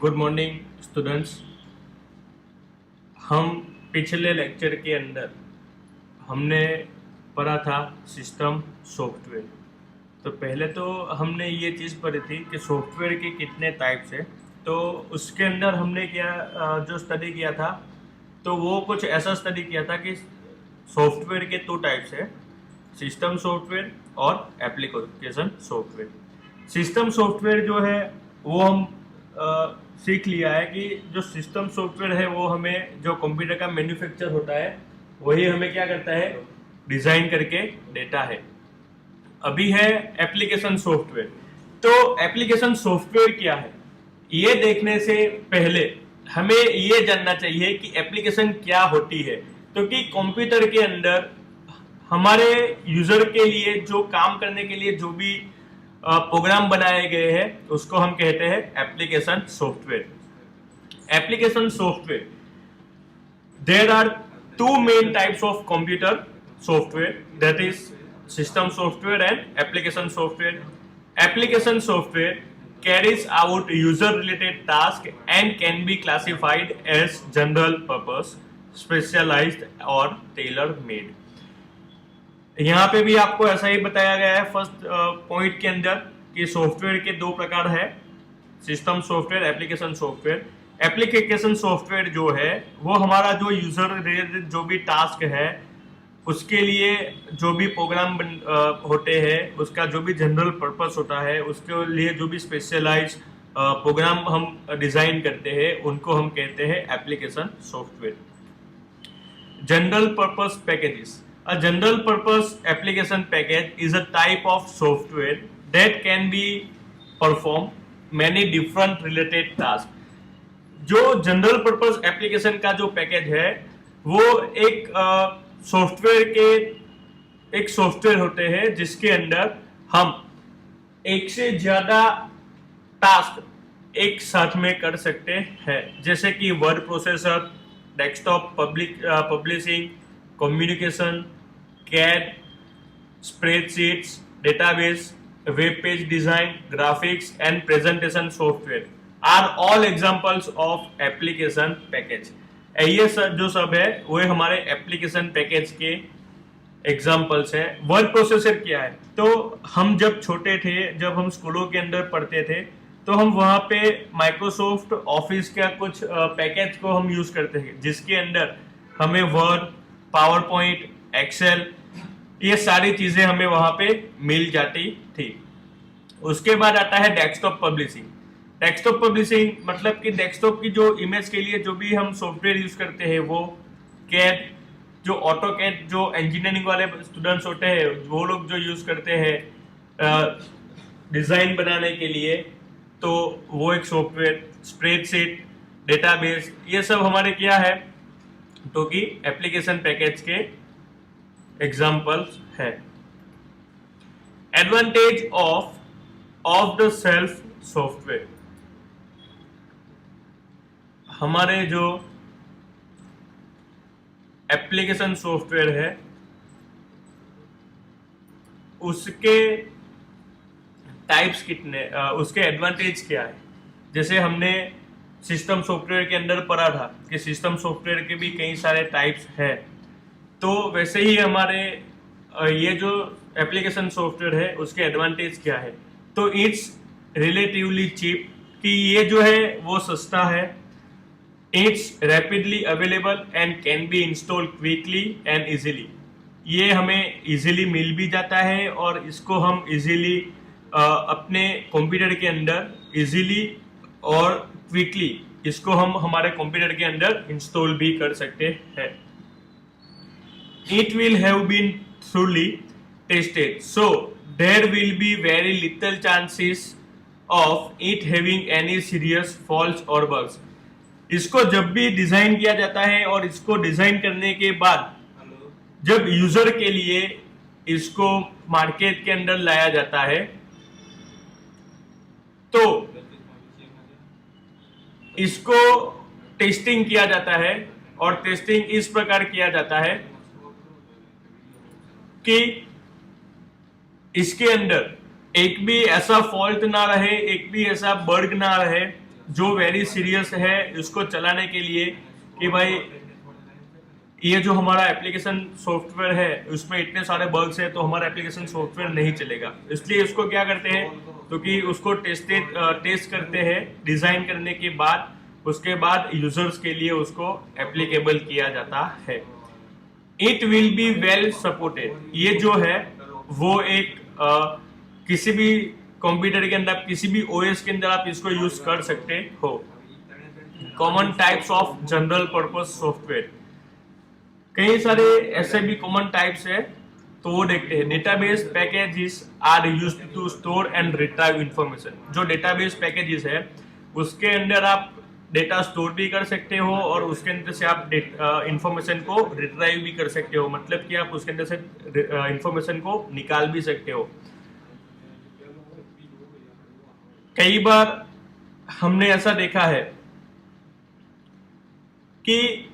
Good morning students. हम पिछले lecture के अंदर हमने पढ़ा था सिस्टम सॉफ्टवेयर। तो पहले तो हमने ये चीज़ पढ़ी थी कि सॉफ्टवेयर के कितने टाइप्स है। तो उसके अंदर हमने क्या जो स्टडी किया था, तो वो कुछ ऐसा स्टडी किया था कि सॉफ्टवेयर के दो टाइप्स है, सिस्टम सॉफ्टवेयर और एप्लीकेशन सॉफ्टवेयर। सिस्टम सॉफ्टवेयर जो है वो हम सीख लिया है कि जो सिस्टम सॉफ्टवेयर है वो हमें जो कंप्यूटर का मैन्युफैक्चर होता है वही हमें क्या करता है, डिजाइन करके देता है। अभी है एप्लीकेशन सॉफ्टवेयर। तो एप्लीकेशन सॉफ्टवेयर क्या है ये देखने से पहले हमें ये जानना चाहिए कि एप्लीकेशन क्या होती है। तो कि कंप्यूटर के अंदर हमारे यूजर के लिए जो काम करने के लिए जो भी प्रोग्राम बनाए गए हैं उसको हम कहते हैं application software. Application software, there are two main types of computer software, that is system software and application software. Application software carries out user related tasks and can be classified as general purpose, specialized or tailor made. यहाँ पे भी आपको ऐसा ही बताया गया है first point के अंदर कि सॉफ्टवेयर के दो प्रकार है, system software, application software. Application software जो है वो हमारा जो यूजर रिलेटेड जो भी टास्क है उसके लिए जो भी प्रोग्राम होते हैं उसका जो भी जनरल पर्पस होता है उसके लिए जो भी स्पेशलाइज प्रोग्राम हम डिजाइन करते हैं उनको हम कहते हैं application software. General purpose packages. A general purpose application package is a type of software that can be perform many different related tasks. जो जनरल पर्पस एप्लीकेशन का जो पैकेज है वो एक सॉफ्टवेयर के एक सॉफ्टवेयर होते हैं जिसके अंदर हम एक से ज्यादा टास्क एक साथ में कर सकते हैं, जैसे कि word processor, desktop publishing, communication, CAD, spreadsheets, database, web page design, graphics and presentation software are all examples of application package. ये जो सब है वो हमारे एप्लीकेशन पैकेज के एग्जाम्पल्स है। वर्ड प्रोसेसर क्या है, तो हम जब छोटे थे, जब हम स्कूलों के अंदर पढ़ते थे तो हम वहां पे माइक्रोसॉफ्ट ऑफिस का कुछ पैकेज को हम यूज करते हैं जिसके अंदर हमें वर्ड, पावर पॉइंट, एक्सेल, ये सारी चीजें हमें वहां पे मिल जाती थी। उसके बाद आता है डेस्कटॉप पब्लिशिंग। डेस्कटॉप पब्लिशिंग मतलब कि डेस्कटॉप की जो इमेज के लिए जो भी हम सॉफ्टवेयर यूज करते हैं वो कैड, जो ऑटो कैड जो इंजीनियरिंग वाले स्टूडेंट्स होते हैं वो लोग जो यूज करते हैं डिजाइन बनाने के लिए, तो वो एक सॉफ्टवेयर। स्प्रेडशीट, डेटाबेस, ये सब हमारे क्या है, तो कि एप्लीकेशन पैकेज के एग्जांपल्स है। Advantage of the self software, हमारे जो एप्लीकेशन सॉफ्टवेयर है उसके टाइप्स कितने, उसके एडवांटेज क्या है। जैसे हमने सिस्टम सॉफ्टवेयर के अंदर पढ़ा था कि सिस्टम सॉफ्टवेयर के भी कई सारे टाइप्स हैं, तो वैसे ही हमारे ये जो एप्लीकेशन सॉफ्टवेयर है उसके एडवांटेज क्या है, तो इट्स रिलेटिवली चीप, कि ये जो है वो सस्ता है। It's rapidly available and can be install quickly and easily, ये हमें इजीली मिल भी जाता है और इसको हम इजीली अपने कंप्यूटर के अंदर इजीली और क्विकली इसको हम हमारे कंप्यूटर के अंदर इंस्टॉल भी कर सकते हैं। It will have been thoroughly tested, so there will be very little chances of it having any serious faults और बग्स। इसको जब भी डिजाइन किया जाता है और इसको डिजाइन करने के बाद जब यूजर के लिए इसको मार्केट के अंदर लाया जाता है तो इसको टेस्टिंग किया जाता है, और टेस्टिंग इस प्रकार किया जाता है कि इसके अंदर एक भी ऐसा फॉल्ट ना रहे, एक भी ऐसा बग ना रहे जो वेरी सीरियस है इसको चलाने के लिए कि भाई ये जो हमारा एप्लीकेशन सॉफ्टवेयर है उसमें इतने सारे बग्स है तो हमारा एप्लीकेशन सॉफ्टवेयर नहीं चलेगा, इसलिए इसको क्या करते हैं तो कि उसको टेस्ट करते हैं डिजाइन करने के बाद, उसके बाद यूजर्स के लिए उसको एप्लीकेबल किया जाता है। It will be well supported, ये जो है वो एक किसी भी कंप्यूटर के अंदर, किसी भी ओएस के अंदर आप इसको यूज कर सकते हो। Common types of general purpose software, कई सारे ऐसे भी कॉमन टाइप्स है तो वो देखते हैं। Database packages are used to store and retrieve information, जो डेटाबेस पैकेजेस है उसके अंदर आप डेटा स्टोर भी कर सकते हो और उसके अंदर से आप इंफॉर्मेशन को रिट्राइव भी कर सकते हो, मतलब कि आप उसके अंदर से इंफॉर्मेशन को निकाल भी सकते हो। कई बार हमने ऐसा देखा है कि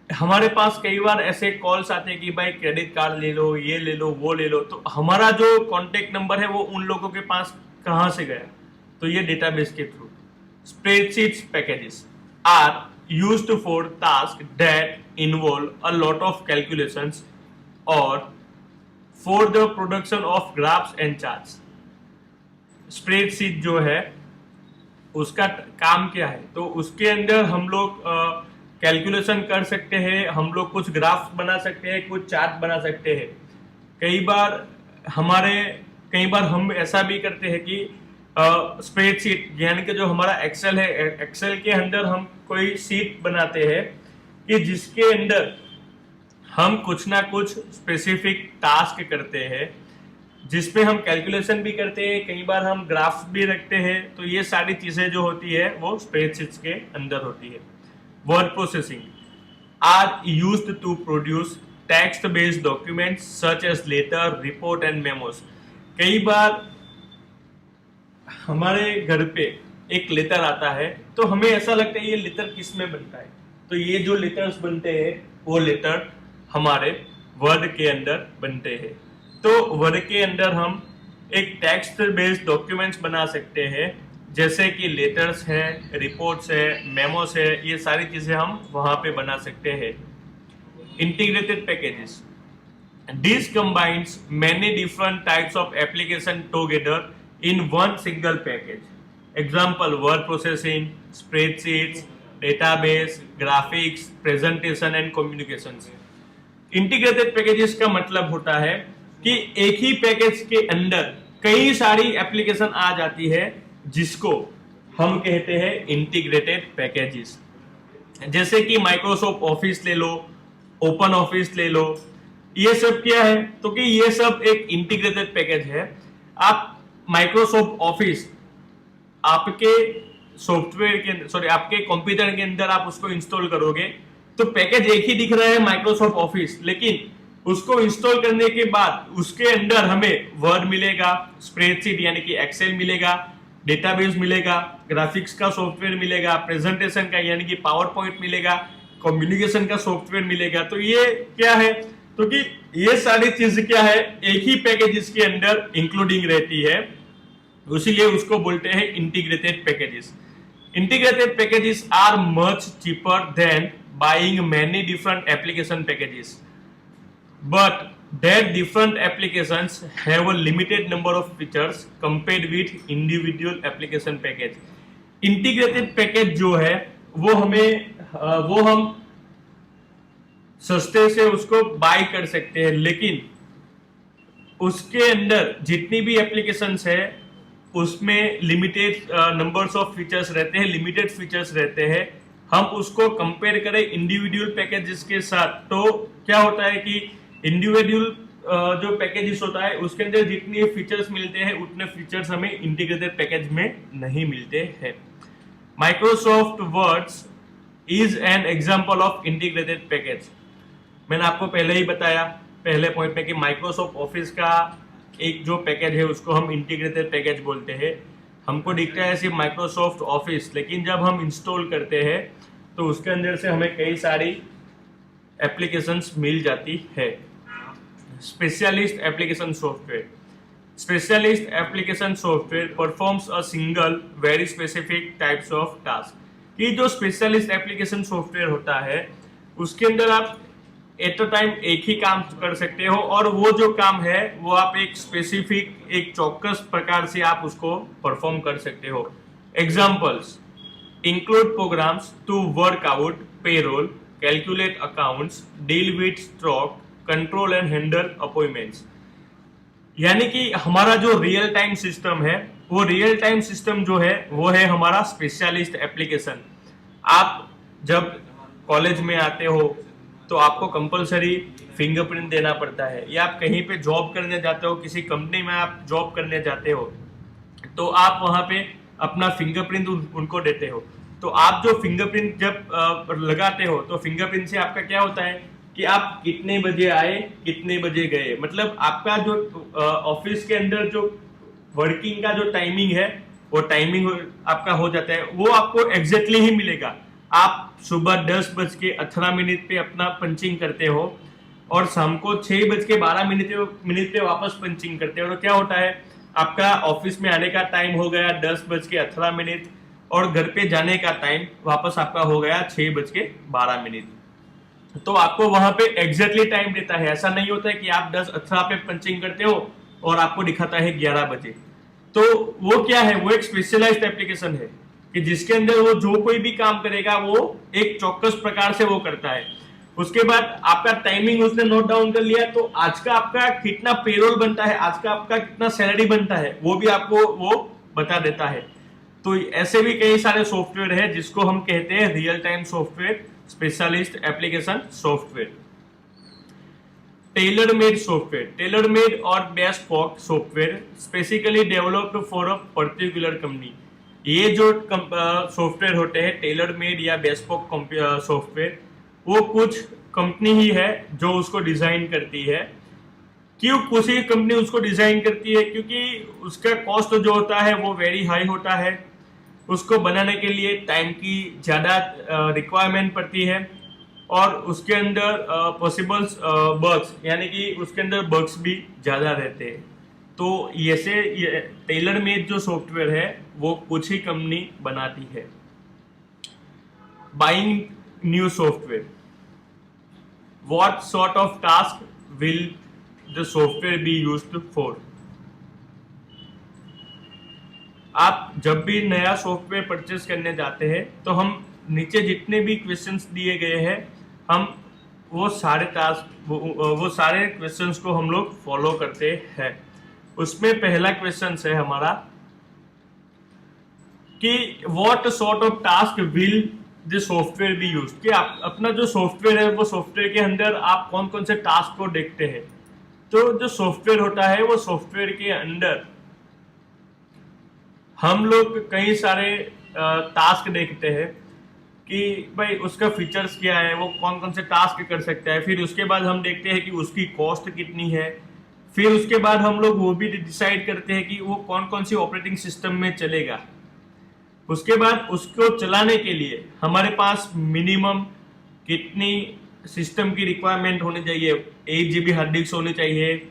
हमारे पास कई बार ऐसे कॉल्स आते हैं कि भाई क्रेडिट कार्ड ले लो, ये ले लो, वो ले लो, तो हमारा जो कॉन्टेक्ट नंबर है वो उन लोगों के पास कहां से गया, तो ये डेटाबेस के through. Spreadsheets packages are used for task that involve a lot of calculations और for the production of graphs and charts. Spreadsheet जो है उसका काम क्या है, तो उसके अंदर हम लोग कैलकुलेशन कर सकते हैं, हम लोग कुछ ग्राफ बना सकते हैं, कुछ चार्ट बना सकते हैं। कई बार हम ऐसा भी करते हैं कि स्प्रेडशीट यानी कि जो हमारा एक्सेल है, एक्सेल के अंदर हम कोई शीट बनाते हैं कि जिसके अंदर हम कुछ ना कुछ स्पेसिफिक टास्क करते हैं, जिसपे हम कैलकुलेशन भी करते हैं, कई बार हम ग्राफ्स भी रखते हैं, तो ये सारी चीजें जो होती है वो स्प्रेडशीट्स के अंदर होती है। Word processing are used to produce text based documents such as letter, report and memos. कई बार हमारे घर पे एक लेटर आता है तो हमें ऐसा लगता है ये लेटर किस में बनता है, तो ये जो लेटर्स बनते हैं वो लेटर हमारे वर्ड के अंदर बनते हैं। तो वर्ड के अंदर हम एक टेक्स्ट बेस्ड डॉक्यूमेंट्स बना सकते हैं, जैसे कि लेटर्स है, रिपोर्ट्स है, मेमोस है, ये सारी चीजें हम वहां पे बना सकते हैं। Integrated packages, this combines many different types of application together in one single package. Example, word processing, spreadsheets, database, graphics, presentation and communications. Integrated packages का मतलब होता है कि एक ही पैकेज के अंदर कई सारी एप्लीकेशन आ जाती है जिसको हम कहते हैं इंटीग्रेटेड पैकेजेस। जैसे कि माइक्रोसॉफ्ट ऑफिस ले लो, ओपन ऑफिस ले लो, ये सब क्या है, तो कि ये सब एक इंटीग्रेटेड पैकेज है। आप माइक्रोसॉफ्ट ऑफिस आपके सॉफ्टवेयर के आपके कंप्यूटर के अंदर आप उसको इंस्टॉल करोगे तो पैकेज एक ही दिख रहा है माइक्रोसॉफ्ट ऑफिस, लेकिन उसको इंस्टॉल करने के बाद उसके अंदर हमें वर्ड मिलेगा, स्प्रेडशीट यानी कि एक्सेल मिलेगा, डेटाबेस मिलेगा, ग्राफिक्स का सॉफ्टवेयर मिलेगा, प्रेजेंटेशन का यानी कि पावर पॉइंट मिलेगा, कम्युनिकेशन का सॉफ्टवेयर मिलेगा। तो ये क्या है, तो कि ये सारी चीज क्या है एक ही पैकेजेस के अंदर इंक्लूडिंग रहती है, इसीलिए उसको बोलते हैं integrated packages. Integrated packages are much cheaper than buying many different application packages, but that different applications have a limited number of features compared with individual application package. Integrated package जो है वो हम सस्ते से उसको बाय कर सकते हैं, लेकिन उसके अंदर जितनी भी एप्लीकेशंस है उसमें लिमिटेड नंबर्स ऑफ फीचर्स रहते हैं, लिमिटेड फीचर्स रहते हैं। हम उसको कंपेयर करें इंडिविजुअल पैकेजेस के साथ तो क्या होता है कि इंडिविजुअल जो पैकेजेस होता है उसके अंदर जितने फीचर्स मिलते हैं उतने फीचर्स हमें इंटीग्रेटेड पैकेज में नहीं मिलते हैं। Microsoft words is an example of integrated package. मैंने आपको पहले ही बताया पहले पॉइंट में कि माइक्रोसॉफ्ट ऑफिस का एक जो पैकेज है उसको हम इंटीग्रेटेड पैकेज बोलते हैं। हमको दिखता है सिर्फ माइक्रोसॉफ्ट ऑफिस, लेकिन जब हम इंस्टॉल करते हैं तो उसके अंदर से हमें कई सारी एप्लीकेशंस मिल जाती है। Specialist application software, specialist application software performs a single very specific types of task. कि जो स्पेशलिस्ट एप्लीकेशन सॉफ्टवेयर होता है उसके अंदर आप एट अ टाइम एक ही काम कर सकते हो, और वो जो काम है वो आप एक स्पेसिफिक एक चौकस प्रकार से आप उसको परफॉर्म कर सकते हो। Examples include programs to work out payroll, calculate accounts, deal with stock, control and handle appointments. यानी कि हमारा जो रियल टाइम सिस्टम है, वो रियल टाइम सिस्टम जो है वो है हमारा स्पेशलिस्ट एप्लीकेशन। आप जब कॉलेज में आते हो तो आपको कंपलसरी फिंगरप्रिंट देना पड़ता है, या आप कहीं पे जॉब करने जाते हो, किसी कंपनी में आप जॉब करने जाते हो तो आप वहां पे अपना फिंगरप्रिंट उनको देते हो। तो आप जो फिंगरप्रिंट जब लगाते हो तो फिंगरप्रिंट से आपका क्या होता है कि आप कितने बजे आए कितने बजे गए, मतलब आपका जो ऑफिस के अंदर जो वर्किंग का जो टाइमिंग है वो टाइमिंग आपका हो जाता है, वो आपको एग्जैक्टली ही मिलेगा। आप सुबह 10:18 पे अपना पंचिंग करते हो और शाम को 6:12 पे वापस पंचिंग करते हो, तो क्या होता है आपका ऑफिस में आने का टाइम हो गया 10:18 और घर पे जाने का टाइम वापस आपका हो गया 6:12। तो आपको वहां पे एग्जैक्टली टाइम देता है। ऐसा नहीं होता है कि आप 10:18 पे पंचिंग करते हो और आपको दिखाता है 11 बजे। तो वो क्या है, वो एक स्पेशलाइज्ड एप्लीकेशन है कि जिसके अंदर वो जो कोई भी काम करेगा वो एक चौकस प्रकार से वो करता है। उसके बाद आपका टाइमिंग उसने नोट डाउन कर लिया, तो आज का आपका कितना पेरोल बनता है, आज का आपका कितना सैलरी बनता है, वो भी आपको वो बता देता है। तो ऐसे भी कई सारे सॉफ्टवेयर है जिसको हम कहते हैं real time software, specialist application software. Tailor made software, tailor made और bespoke software specifically developed for a particular company. ये जो सॉफ्टवेयर होते हैं टेलर मेड या बेस्पोक सॉफ्टवेयर, वो कुछ कंपनी ही है जो उसको डिजाइन करती है। क्यों कुछ ही कंपनी उसको डिजाइन करती है? क्योंकि उसका कॉस्ट जो होता है वो वेरी हाई होता है, उसको बनाने के लिए टाइम की ज़्यादा रिक्वायरमेंट पड़ती है, और उसके अंदर पॉसिबल्स बग्स यानी कि उसके अंदर बग्स भी ज़्यादा रहते हैं। तो ऐसे टेलर मेड जो सॉफ्टवेयर है वो कुछ ही कंपनी बनाती है। Buying new software, what sort of task will the software be used for. आप जब भी नया सॉफ्टवेयर परचेज करने जाते हैं तो हम नीचे जितने भी क्वेश्चंस दिए गए हैं हम वो सारे टास्क वो सारे क्वेश्चंस को हम लोग फॉलो करते हैं। उसमें पहला क्वेश्चन है हमारा कि what sort of task will the software be used, कि आप अपना जो सॉफ्टवेयर है वो सॉफ्टवेयर के अंदर आप कौन कौन से टास्क को देखते हैं। तो जो सॉफ्टवेयर होता है वो सॉफ्टवेयर के अंदर हम लोग कई सारे टास्क देखते हैं कि भाई उसका फीचर्स क्या है, वो कौन कौन से टास्क कर सकता है। फिर उसके बाद हम देखते हैं कि उसकी कॉस्ट कितनी है। फिर उसके बाद हम लोग वो भी डिसाइड करते हैं कि वो कौन कौन सी ऑपरेटिंग सिस्टम में चलेगा। उसके बाद उसको चलाने के लिए हमारे पास मिनिमम कितनी सिस्टम की रिक्वायरमेंट होनी चाहिए, 8 GB हार्ड डिस्क होनी चाहिए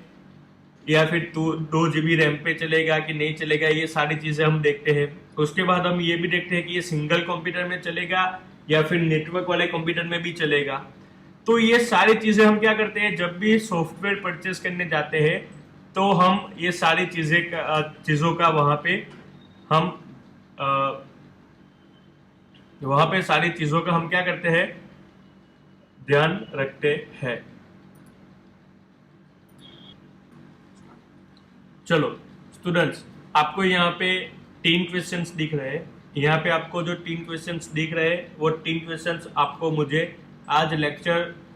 या फिर 2 GB रैम पे चलेगा कि नहीं चलेगा, ये सारी चीजें हम देखते हैं। उसके बाद हम ये भी देखते हैं कि ये सिंगल कंप्यूटर में चलेगा या फिर नेटवर्क वाले कंप्यूटर में भी चलेगा। तो ये सारी चीजें हम क्या करते हैं, जब भी सॉफ्टवेयर परचेज करने जाते हैं तो हम ये सारी चीजों का वहां पे सारी चीजों का हम क्या करते हैं, ध्यान रखते हैं। चलो स्टूडेंट्स, आपको यहाँ पे 3 क्वेश्चंस दिख रहे हैं। यहाँ पे आपको जो 3 क्वेश्चंस दिख रहे हैं वो 3 क्वेश्चंस आपको मुझे आज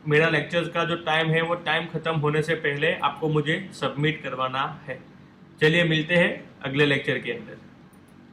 मेरा लेक्चर का जो टाइम है वो टाइम खत्म होने से पहले आपको मुझे सबमिट करवाना है। चलिए मिलते हैं अगले लेक्चर के अंदर।